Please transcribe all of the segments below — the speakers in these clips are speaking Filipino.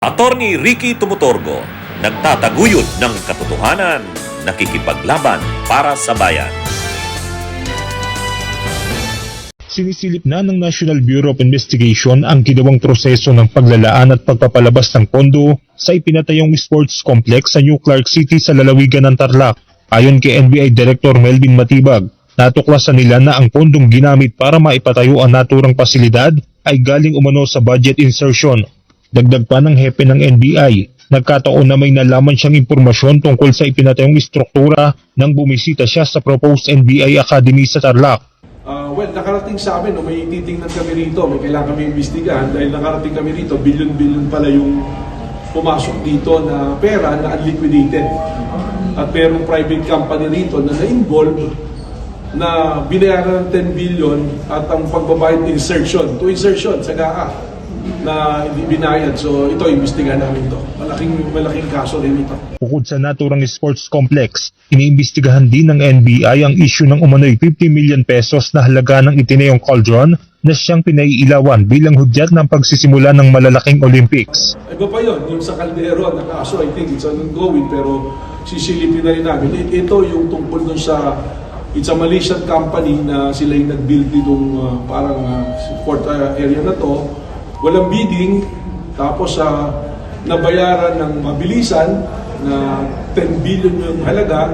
Attorney Ricky Tumutorgo, nagtataguyod ng katotohanan, nakikipaglaban para sa bayan. Sinisilip na ng National Bureau of Investigation ang ginawang proseso ng paglalaan at pagpapalabas ng pondo sa ipinatayong sports complex sa New Clark City sa lalawigan ng Tarlac. Ayon kay NBI Director Melvin Matibag, natuklasan nila na ang pondong ginamit para maipatayo ang naturang pasilidad ay galing umano sa budget insertion. Dagdag pa ng hepe ng NBI, nagkataon na may nalaman siyang impormasyon tungkol sa ipinatayong istruktura nang bumisita siya sa proposed NBI Academy sa Tarlac. Nakarating sa amin, may titingnan kami rito, may kailangan kami imbestigahan dahil nakarating kami rito, bilyon-bilyon pala yung pumasok dito na pera na unliquidated. At merong private company rito na na-involve na binayaran ng 10 billion at ang pagbabayad insertion sa GAA na hindi binayad. So ito, imbestigahan namin ito. Malaking kaso rin ito. Bukod sa naturang sports complex, iniimbestigahan din ng NBI ang issue ng umano'y 50 million pesos na halaga ng itinayong cauldron na siyang pinaiilawan bilang hudyat ng pagsisimula ng malalaking Olympics. Iba pa yun, yung sa Caldero na kaso, I think it's ongoing pero sisilipin na rin namin. Ito yung tungkol dun sa, it's a Malaysian company na sila yung nag-build ditong port area na to. Walang bidding, tapos nabayaran ng mabilisan na 10 billion yung halaga,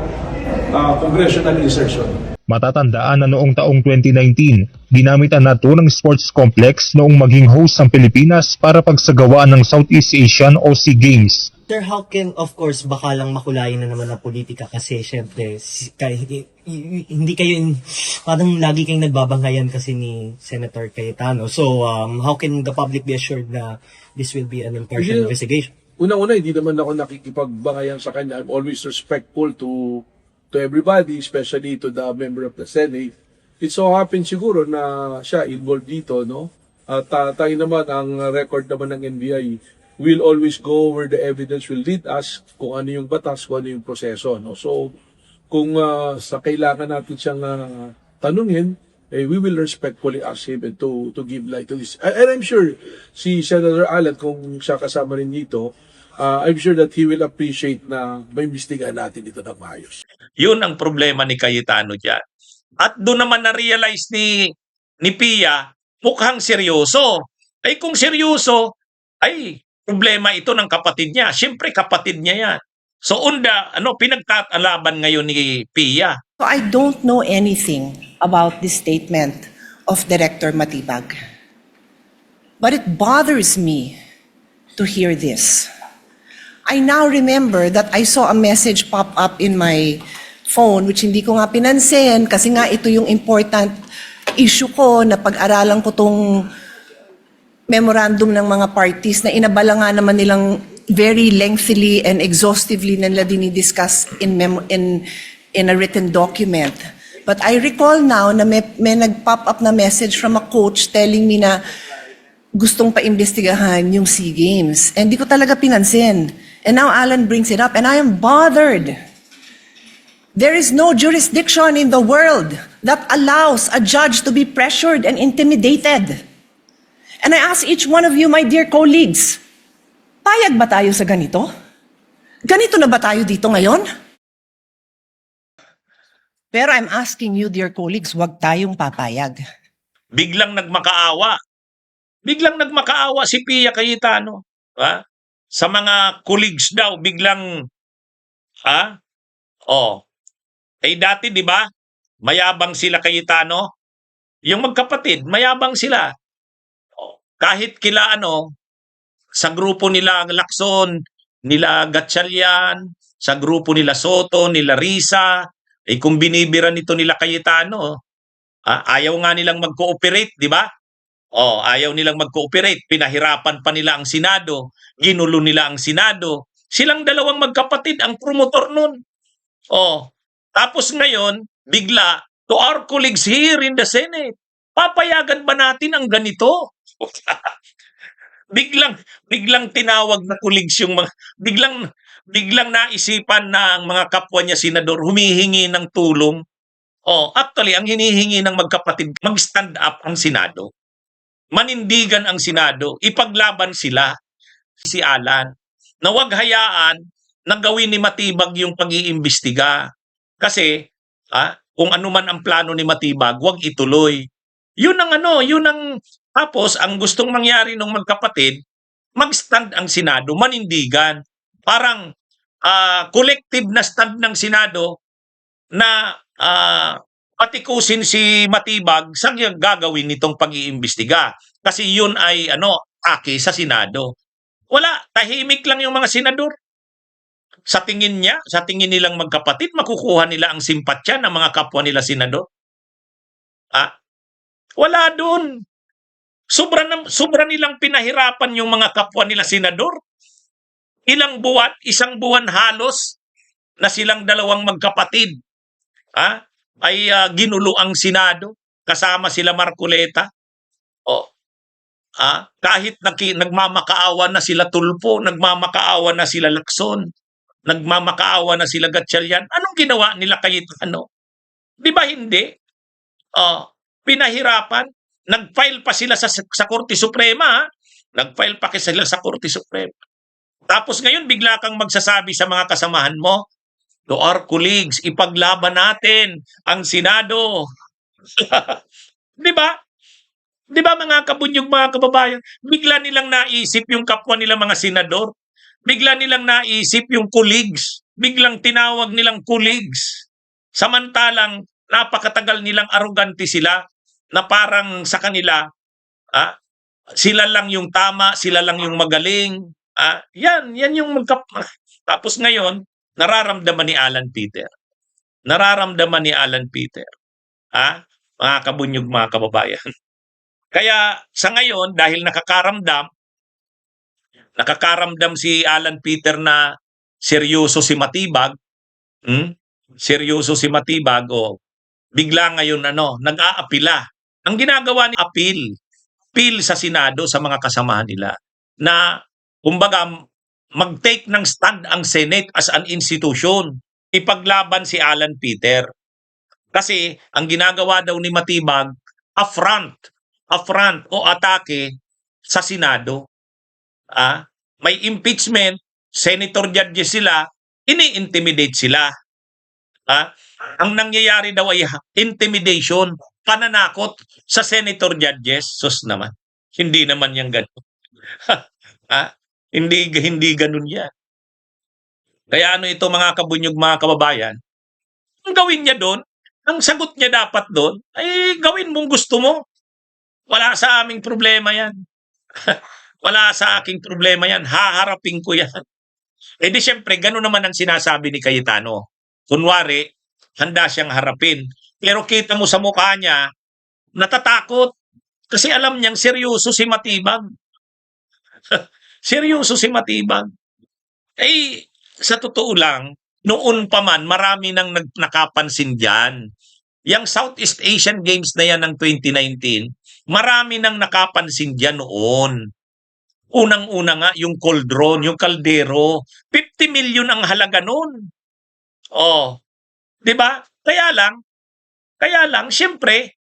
congressional insertion. Matatandaan na noong taong 2019, ginamit ang naturang sports complex noong maging host ang Pilipinas para pagsagawaan ng Southeast Asian o SEA Games. Sir, how can, of course, baka lang makulayin na naman ang politika kasi syempre, hindi kayo, parang lagi kayong nagbabanghayan kasi ni Senator Cayetano. So, how can the public be assured na this will be an impartial investigation? Unang-una, hindi naman ako nakikipagbangayan sa kanya. I'm always respectful to everybody, especially to the member of the Senate. It so happens siguro na siya involved dito, no? At tayo naman, ang record naman ng NBI, we'll always go where the evidence will lead us, kung ano yung batas, kung ano yung proseso, no? So, kung sa kailangan natin siyang tanungin, we will respectfully ask him to give light to this. And I'm sure si Senator Alan, kung siya kasama rin dito, I'm sure that he will appreciate na maimbestigahan natin dito ng maayos. Yun ang problema ni Cayetano dyan. At doon naman na-realize ni Pia, mukhang seryoso. Ay kung seryoso, ay problema ito ng kapatid niya. Siyempre kapatid niya yan. So pinagtatalaban ngayon ni Pia. So I don't know anything about this statement of Director Matibag. But it bothers me to hear this. I now remember that I saw a message pop up in my phone which hindi ko nga pinansin kasi nga ito yung important issue ko na pag-aralan ko tong memorandum ng mga parties na inabala nga naman nilang very lengthily and exhaustively na nila dinidiscuss in a written document. But I recall now na may nag-pop up na message from a coach telling me na gustong pa-imbestigahan yung SEA Games. And di ko talaga pinansin. And now Alan brings it up and I am bothered. There is no jurisdiction in the world that allows a judge to be pressured and intimidated. And I ask each one of you, my dear colleagues, payag ba tayo sa ganito? Ganito na ba tayo dito ngayon? Pero I'm asking you, dear colleagues, huwag tayong papayag. Biglang nagmakaawa. Biglang nagmakaawa si Pia Cayetano. Ha? Sa mga colleagues daw, biglang, dati di ba, mayabang sila Cayetano. Yung magkapatid, mayabang sila. Kahit kila sa grupo nila Lacson, nila Gatchalian, sa grupo nila Soto, nila Risa, kung binibira nito nila Cayetano, ayaw nga nilang mag-cooperate, di ba? Ayaw nilang mag-cooperate, pinahirapan pa nila ang Senado, ginulo nila ang Senado. Silang dalawang magkapatid ang promotor nun. Tapos ngayon, bigla, to our colleagues here in the Senate, papayagan ba natin ang ganito? biglang tinawag na colleagues yung mga, biglang naisipan na ang mga kapwa niya senador humihingi ng tulong. Actually, ang hinihingi ng magkapatid, mag-stand up ang Senado. Manindigan ang Senado, ipaglaban sila si Alan na wag hayaan na gawin ni Matibag yung pag-iimbestiga. Kasi kung ano man ang plano ni Matibag, wag ituloy. Yun ang tapos ang gustong mangyari ng magkapatid, mag-stand ang Senado, manindigan. Parang collective na stand ng Senado na patikusin si Matibag sa gagawin nitong pag-iimbestiga. Kasi yun ay aki sa Senado. Wala, tahimik lang yung mga senador. Sa tingin nilang magkapatid, makukuha nila ang simpatya ng mga kapwa nila senador. Wala doon. Sobra nilang pinahirapan yung mga kapwa nila senador. Isang buwan halos na silang dalawang magkapatid ay ginulo ang Senado kasama sila Marcoleta. Kahit nagmamakaawa na sila Tulfo, nagmamakaawa na sila Lacson, nagmamakaawa na sila Gatchalian, anong ginawa nila Cayetano? Di ba hindi? Pinahirapan. Nag-file pa sila sa Korte Suprema. Nag-file pa sila sa Korte Suprema. Tapos ngayon, bigla kang magsasabi sa mga kasamahan mo, to our colleagues, ipaglaban natin ang Senado. Di ba? Di ba mga kabunyog, mga kababayan? Bigla nilang naisip yung kapwa nila mga senador. Bigla nilang naisip yung colleagues. Biglang tinawag nilang colleagues. Samantalang napakatagal nilang arrogante sila na parang sa kanila, sila lang yung tama, sila lang yung magaling. Yan yung tapos ngayon, nararamdaman ni Alan Peter. Nararamdaman ni Alan Peter. Mga kabunyog, mga kababayan. Kaya sa ngayon, dahil nakakaramdam si Alan Peter na seryoso si Matibag, seryoso si Matibag, bigla ngayon nag-aapila. Ang ginagawa ni appeal sa Senado sa mga kasamahan nila na kumbaga mag-take ng stand ang Senate as an institution, ipaglaban si Alan Peter. Kasi ang ginagawa daw ni Matibag, affront o atake sa Senado. May impeachment, senator judges sila, ini-intimidate sila. Ang nangyayari daw ay intimidation, pananakot sa senator judges. Sus naman, hindi naman yan ganun. Hindi ganun yan. Kaya ito mga kabunyog, mga kababayan, ang gawin niya doon, ang sagot niya dapat doon, ay gawin mong gusto mo. Wala sa aming problema yan. Wala sa aking problema yan. Haharapin ko yan. Di syempre, gano'n naman ang sinasabi ni Cayetano. Kunwari, handa siyang harapin. Pero kita mo sa mukha niya, natatakot. Kasi alam niyang seryoso si Matibag. Seryoso si Matibag. Sa totoo lang, noon pa man, marami nang nakapansin dyan. Yang Southeast Asian Games na yan ng 2019, marami nang nakapansin dyan noon. Unang-una nga, yung cauldron, yung kaldero, 50 million ang halaga noon. Di ba? Kaya lang, siyempre,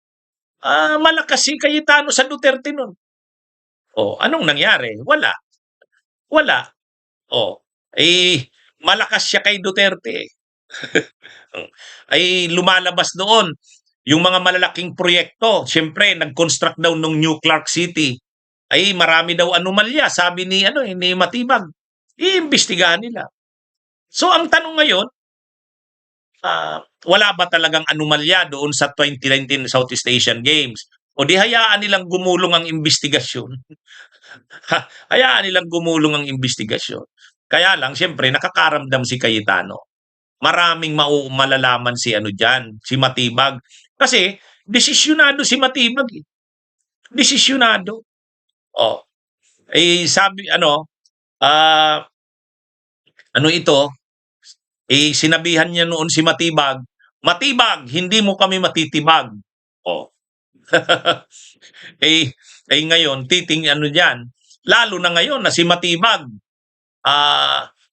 malakas si Cayetano sa Duterte noon. Anong nangyari? Wala. Malakas siya kay Duterte. Ay lumalabas doon yung mga malalaking proyekto. Siyempre, nag-construct daw ng New Clark City. Ay marami daw anomalya, sabi ni Matibag. Iimbestigahan nila. So ang tanong ngayon, wala ba talagang anomalya doon sa 2019 Southeast Asian Games? O di hayaan nilang gumulong ang investigasyon. Hayaan nilang gumulong ang investigasyon. Kaya lang, siyempre, nakakaramdam si Cayetano. Maraming malalaman si si Matibag. Kasi, desisyonado si Matibag. Desisyonado. Sabi, sinabihan niya noon si Matibag, Matibag, hindi mo kami matitibag. Ngayon, dyan. Lalo na ngayon na si Matibag,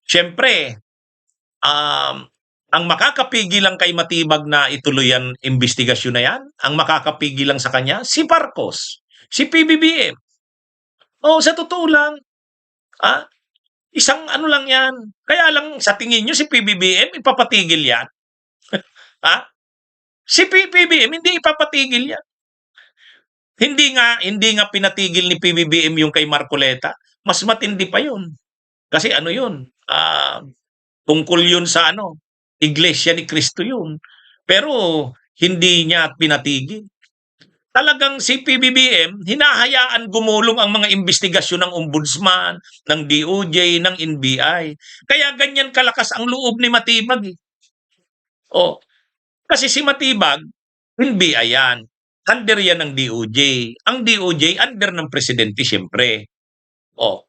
siyempre, ang makakapigil lang kay Matibag na ituloy ang investigasyon na yan, ang makakapigil lang sa kanya, si Marcos, si PBBM. Sa totoo lang, Isang ano lang yan. Kaya lang sa tingin nyo si PBBM ipapatigil yan. Ha? Si PBBM hindi ipapatigil yan. Hindi nga pinatigil ni PBBM yung kay Marcoleta. Mas matindi pa yun. Kasi ano yun? Tungkol yun sa ano? Iglesia ni Cristo yun. Pero hindi niya pinatigil. Talagang si PBBM, hinahayaan gumulong ang mga investigasyon ng ombudsman, ng DOJ, ng NBI. Kaya ganyan kalakas ang loob ni Matibag. Oh, kasi si Matibag, NBI yan. Under yan ng DOJ. Ang DOJ, under ng presidente siyempre. Oh,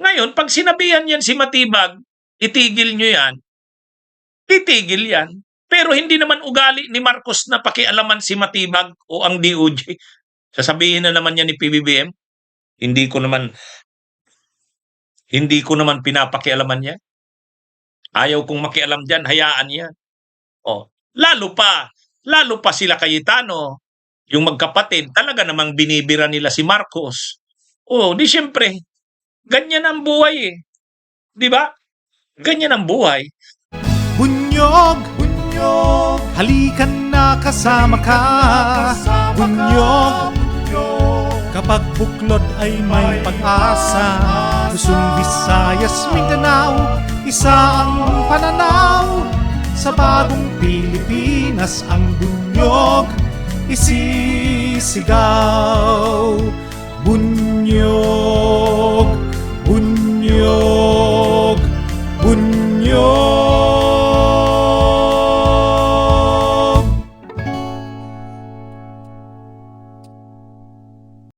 ngayon, pag sinabihan yan si Matibag, itigil nyo yan, titigil yan. Pero hindi naman ugali ni Marcos na pakialaman si Matibag o ang DOJ. Sasabihin na naman niya ni PBBM, hindi ko naman pinapakialaman niya. Ayaw kong makialam diyan, hayaan niya. Oh, lalo pa sila Cayetano, yung magkapatid, talaga namang binibira nila si Marcos. Oh, di siyempre, ganyan ang buhay eh. Di ba? Ganyan ang buhay. Bunyog, bunyog, halikan na kasama ka. Bunyog, kapag buklod ay may pag-asa. Luzon, Visayas, Mindanao, isa ang pananaw. Sa bagong Pilipinas ang bunyog isisigaw.